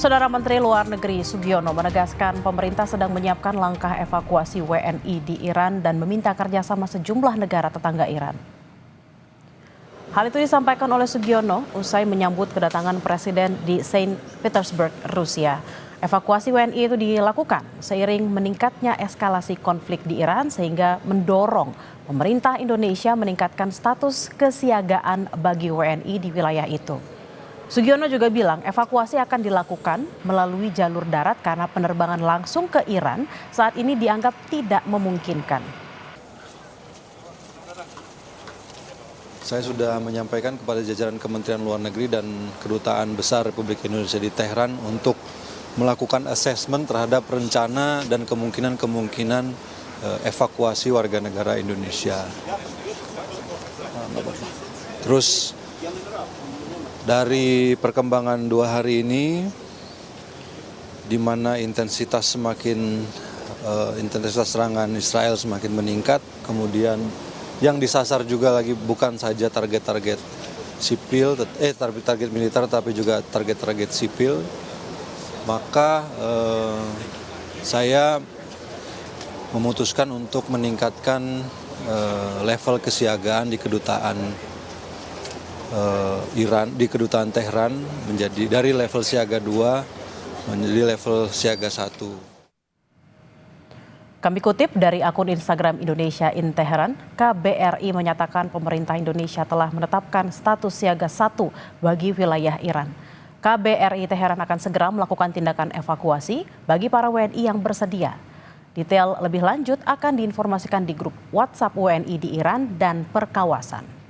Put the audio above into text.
Saudara Menteri Luar Negeri Sugiono menegaskan pemerintah sedang menyiapkan langkah evakuasi WNI di Iran dan meminta kerjasama sejumlah negara tetangga Iran. Hal itu disampaikan oleh Sugiono usai menyambut kedatangan Presiden di Saint Petersburg, Rusia. Evakuasi WNI itu dilakukan seiring meningkatnya eskalasi konflik di Iran sehingga mendorong pemerintah Indonesia meningkatkan status kesiagaan bagi WNI di wilayah itu. Sugiono juga bilang evakuasi akan dilakukan melalui jalur darat karena penerbangan langsung ke Iran saat ini dianggap tidak memungkinkan. Saya sudah menyampaikan kepada jajaran Kementerian Luar Negeri dan Kedutaan Besar Republik Indonesia di Teheran untuk melakukan asesmen terhadap rencana dan kemungkinan evakuasi warga negara Indonesia. Terus dari perkembangan 2 hari ini, di mana intensitas serangan Israel semakin meningkat, kemudian yang disasar juga lagi bukan saja target-target sipil, target militer, tapi juga target-target sipil, maka saya memutuskan untuk meningkatkan level kesiagaan di kedutaan Iran, di kedutaan Teheran menjadi dari level siaga 2 menjadi level siaga 1. Kami kutip dari akun Instagram Indonesia in Teheran, KBRI menyatakan pemerintah Indonesia telah menetapkan status siaga 1 bagi wilayah Iran. KBRI Teheran akan segera melakukan tindakan evakuasi bagi para WNI yang bersedia. Detail lebih lanjut akan diinformasikan di grup WhatsApp WNI di Iran dan perkawasan.